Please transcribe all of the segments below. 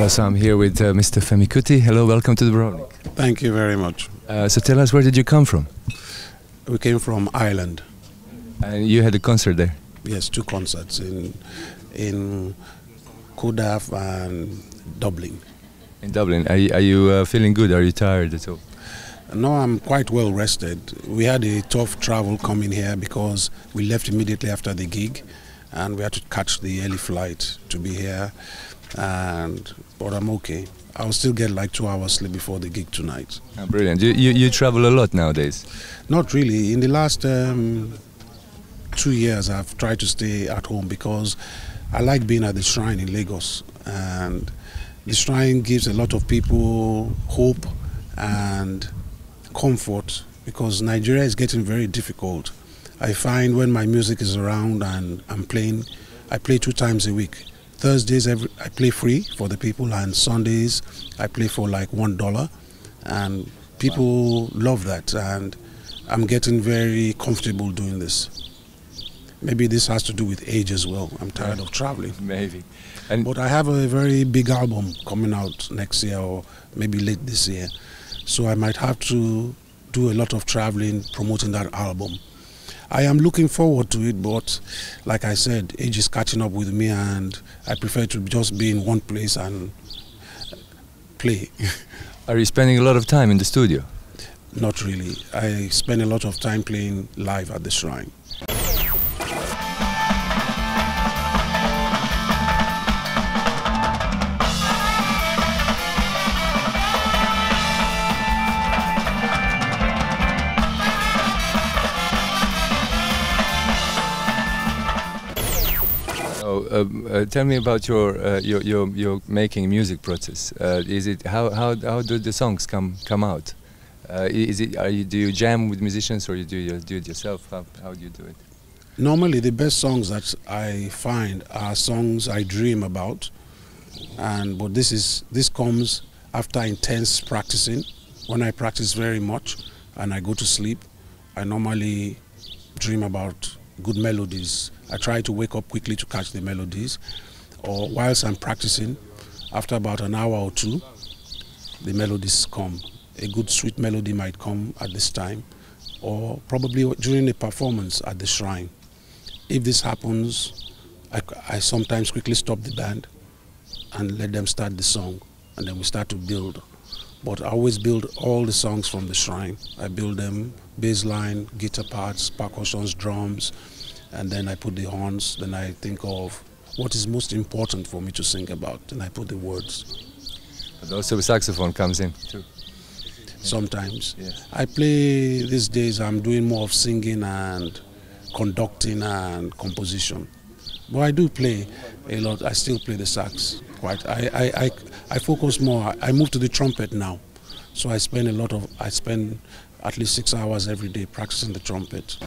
So I'm here with Mr. Femi Kuti. Hello, welcome to the Browning. Thank you very much. So tell us, where did you come from? We came from Ireland. And you had a concert there? Yes, 2 concerts in Kudaf and Dublin. In Dublin. Are you feeling good? Are you tired at all? No, I'm quite well rested. We had a tough travel coming here because we left immediately after the gig and we had to catch the early flight to be here. But I'm okay. I'll still get like 2 hours sleep before the gig tonight. Oh, brilliant. You travel a lot nowadays? Not really. In the last 2 years I've tried to stay at home because I like being at the shrine in Lagos, and the shrine gives a lot of people hope and comfort because Nigeria is getting very difficult. I find when my music is around and I'm playing, I play 2 times a week. Thursdays I play free for the people, and Sundays I play for like $1, and people love that, and I'm getting very comfortable doing this. Maybe this has to do with age as well. I'm tired of traveling. Maybe. But I have a very big album coming out next year or maybe late this year, so I might have to do a lot of traveling promoting that album. I am looking forward to it, but like I said, age is catching up with me and I prefer to just be in one place and play. Are you spending a lot of time in the studio? Not really. I spend a lot of time playing live at the shrine. Tell me about your making music process. Is it how do the songs come out? Do you jam with musicians or do you do it yourself? How do you do it? Normally, the best songs that I find are songs I dream about, but this comes after intense practicing. When I practice very much and I go to sleep, I normally dream about good melodies. I try to wake up quickly to catch the melodies, or whilst I'm practicing, after about an hour or 2, the melodies come. A good sweet melody might come at this time, or probably during a performance at the shrine. If this happens, I sometimes quickly stop the band and let them start the song, and then we start to build. But I always build all the songs from the shrine. I build them, bass line, guitar parts, percussions, drums, and then I put the horns. Then I think of what is most important for me to sing about, and I put the words. But also the saxophone comes in too. Sometimes. Yes. I play, these days I'm doing more of singing and conducting and composition. But I do play a lot. I still play the sax quite. I focus more. I move to the trumpet now. So I spend at least 6 hours every day practicing the trumpet.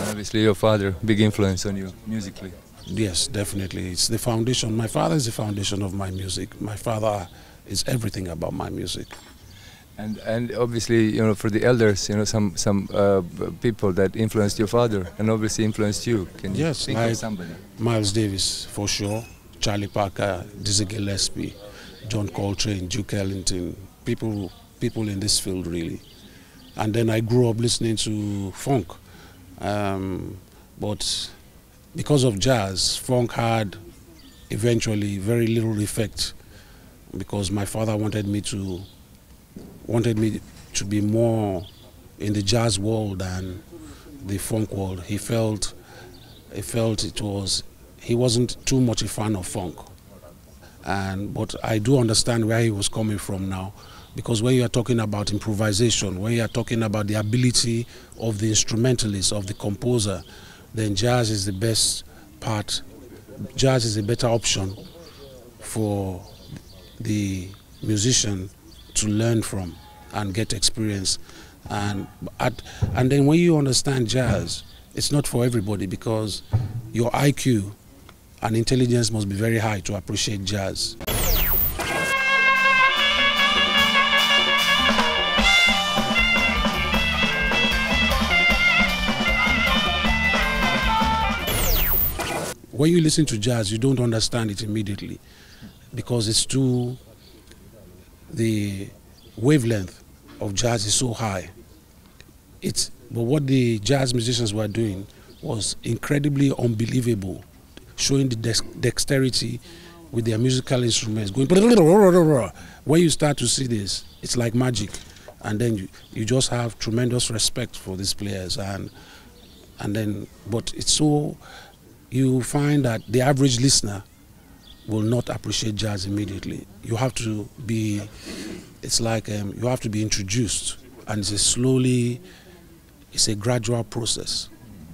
Obviously your father, big influence on you musically. Yes, definitely. It's the foundation. My father is the foundation of my music. My father is everything about my music. And obviously, you know, for the elders, you know, some people that influenced your father and obviously influenced you. Can you think of somebody? Miles Davis, for sure. Charlie Parker, Dizzy Gillespie. John Coltrane, Duke Ellington, people in this field really. And then I grew up listening to funk. But because of jazz, funk had eventually very little effect, because my father wanted me to be more in the jazz world than the funk world. He felt he wasn't too much a fan of funk. But I do understand where he was coming from now, because when you are talking about improvisation, when you are talking about the ability of the instrumentalist, of the composer, then jazz is the best part. Jazz is a better option for the musician to learn from and get experience. And then when you understand jazz, it's not for everybody, because your IQ and intelligence must be very high to appreciate jazz. When you listen to jazz, you don't understand it immediately, because the wavelength of jazz is so high. But what the jazz musicians were doing was incredibly unbelievable, showing the dexterity with their musical instruments, going. When you start to see this, it's like magic, and then you just have tremendous respect for these players, but it's so. You find that the average listener will not appreciate jazz immediately. You have to be. It's like you have to be introduced, and it's a gradual process.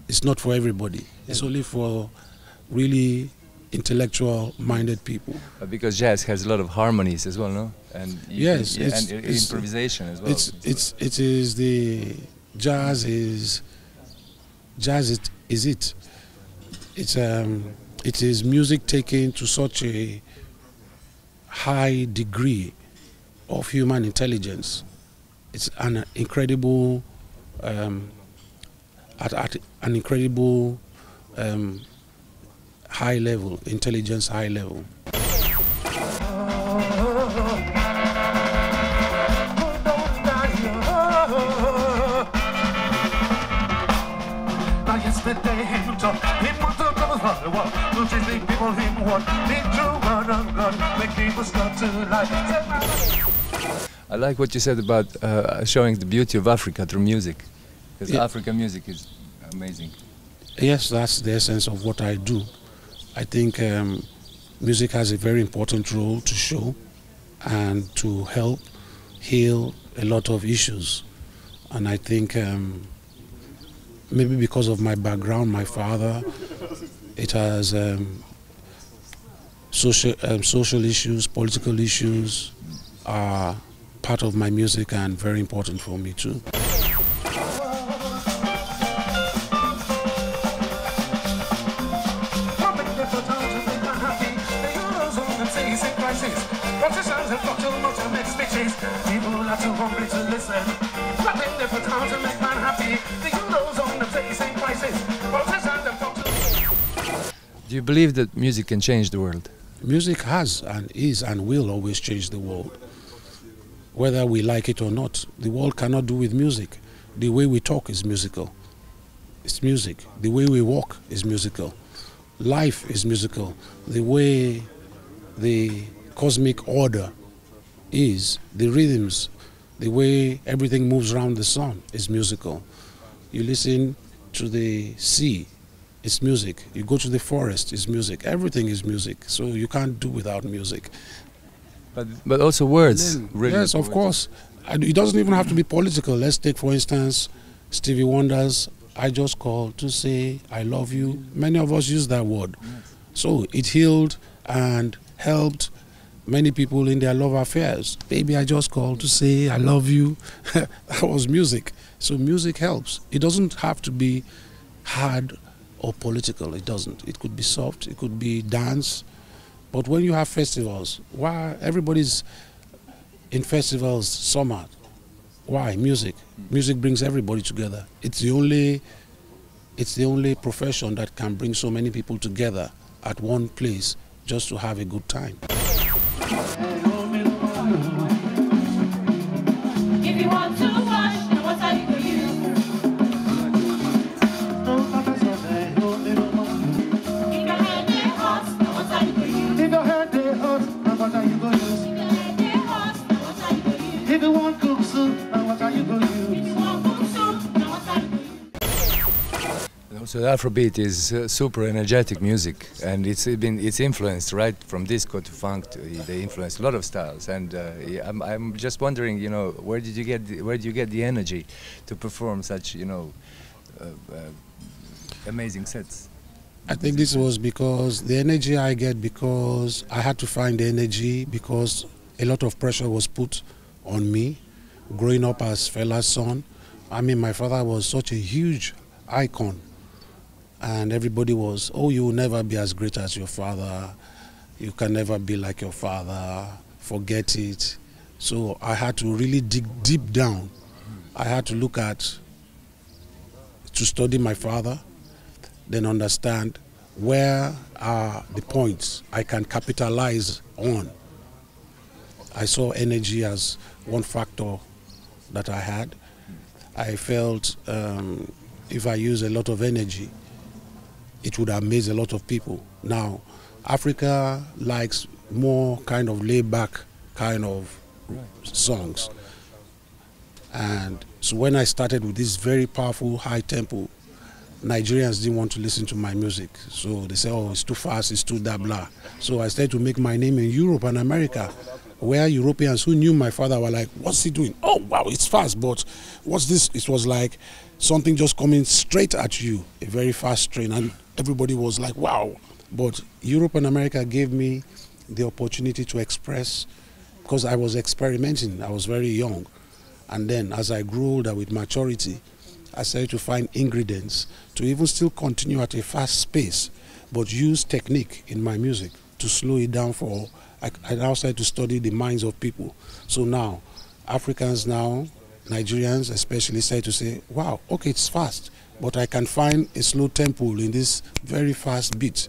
It's not for everybody. It's only for really intellectual-minded people. Because jazz has a lot of harmonies as well, no? And yes, and improvisation as well. It is the jazz is it. It is music taken to such a high degree of human intelligence. It's an incredible, at an incredible high level, intelligence high level. I like what you said about showing the beauty of Africa through music, because African music is amazing. Yes, that's the essence of what I do. I think music has a very important role to show and to help heal a lot of issues. And I think maybe because of my background, my father, it has social issues, political issues are part of my music and very important for me too. Do you believe that music can change the world? Music has and is and will always change the world. Whether we like it or not, the world cannot do with music. The way we talk is musical. It's music. The way we walk is musical. Life is musical. The way the cosmic order is, the rhythms, the way everything moves around the sun is musical. You listen to the sea, it's music. You go to the forest, it's music. Everything is music, so you can't do without music. But also words. Yes, of course. It doesn't even have to be political. Let's take, for instance, Stevie Wonder's "I Just Called to Say I Love You." Many of us use that word. So it healed and helped many people in their love affairs. Baby, I just called to say I love you. That was music. So music helps. It doesn't have to be hard or political. It doesn't. It could be soft. It could be dance. But when you have festivals, why everybody's in festivals summer? Why? Music. Music brings everybody together. It's the only profession that can bring so many people together at one place just to have a good time. So the Afrobeat is super energetic music, and it's influenced right from disco to funk. They influence a lot of styles, and yeah, I'm just wondering, you know, where do you get the energy to perform such, you know, amazing sets? I think this was because the energy I get, because I had to find the energy because a lot of pressure was put on me growing up as Fela's son. I mean, my father was such a huge icon, and everybody was, oh, you will never be as great as your father, you can never be like your father, forget it. So I had to really dig deep down. I had to study my father, then understand where are the points I can capitalize on. I saw energy as one factor that I had. I felt if I use a lot of energy, it would amaze a lot of people. Now, Africa likes more kind of laid-back kind of songs. And so when I started with this very powerful high tempo, Nigerians didn't want to listen to my music. So they said, oh, it's too fast, it's too dabla. So I started to make my name in Europe and America, where Europeans who knew my father were like, what's he doing? Oh, wow, it's fast, but what's this? It was like something just coming straight at you, a very fast train, and everybody was like, wow. But Europe and America gave me the opportunity to express, because I was experimenting, I was very young. And then as I grew older with maturity, I started to find ingredients to even still continue at a fast pace, but use technique in my music to slow it down for, I now started to study the minds of people. So now, Africans now, Nigerians especially, started to say, wow, okay, it's fast, but I can find a slow tempo in this very fast beat.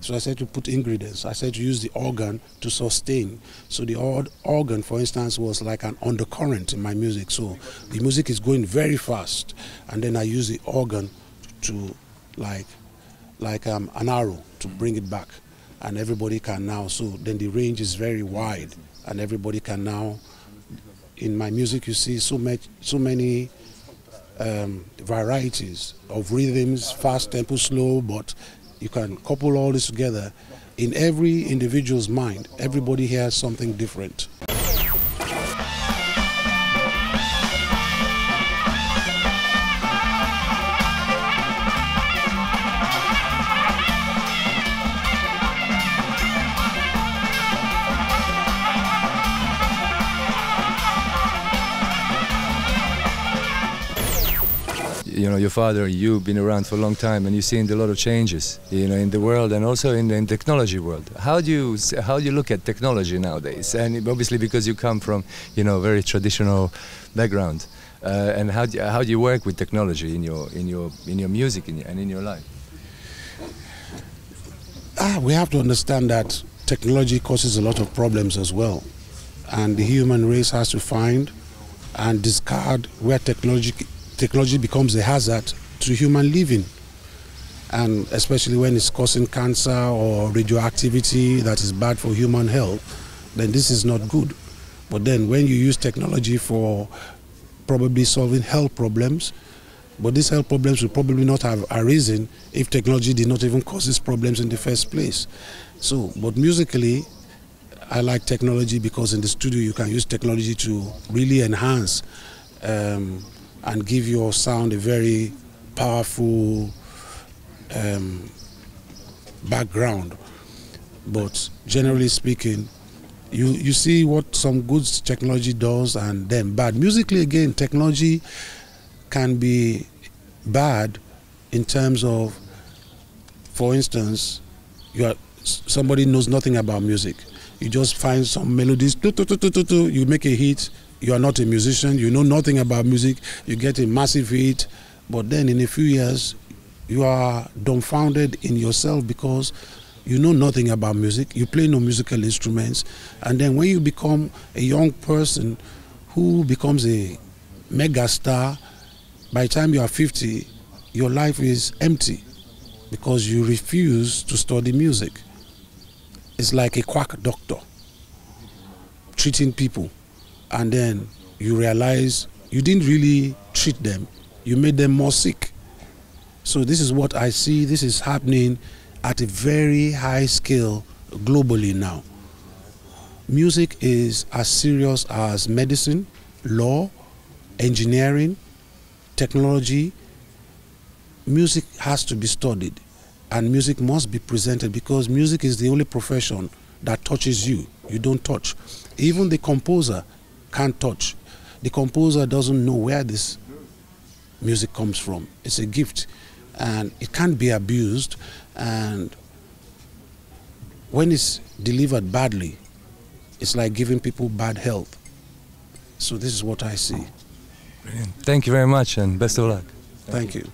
So I started to put ingredients. I started to use the organ to sustain. So the organ, for instance, was like an undercurrent in my music. So the music is going very fast, and then I use the organ to like an arrow to bring it back, and everybody can now. So then the range is very wide, and everybody can now. In my music, you see so many varieties of rhythms, fast, tempo, slow, but you can couple all this together. In every individual's mind, everybody hears something different. You know, your father, you've been around for a long time, and you've seen a lot of changes, you know, in the world and also in the technology world. How do you look at technology nowadays? And obviously, because you come from, you know, very traditional background, and how do you work with technology in your music and in your life? We have to understand that technology causes a lot of problems as well, and the human race has to find and discard where technology becomes a hazard to human living, and especially when it's causing cancer or radioactivity that is bad for human health, then this is not good. But then when you use technology for probably solving health problems, but these health problems will probably not have arisen if technology did not even cause these problems in the first place. So, but musically, I like technology because in the studio you can use technology to really enhance and give your sound a very powerful background. But generally speaking, you see what some good technology does and then bad. Musically, again, technology can be bad in terms of, for instance, somebody knows nothing about music. You just find some melodies, you make a hit. You are not a musician, you know nothing about music, you get a massive hit, but then in a few years, you are dumbfounded in yourself because you know nothing about music, you play no musical instruments, and then when you become a young person who becomes a mega star, by the time you are 50, your life is empty because you refuse to study music. It's like a quack doctor treating people. And then you realize you didn't really treat them, you made them more sick. So this is what I see. This is happening at a very high scale globally now. Music is as serious as medicine, law, engineering, technology. Music has to be studied, and music must be presented, because music is the only profession that touches you. You don't touch. Even the composer can't touch. The composer doesn't know where this music comes from. It's a gift, and it can't be abused, and when it's delivered badly, it's like giving people bad health. So this is what I see. Brilliant. Thank you very much, and best of luck. Thank you.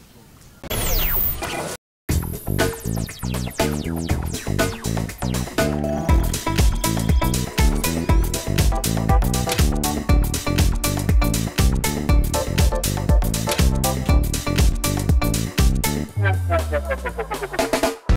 Thank you.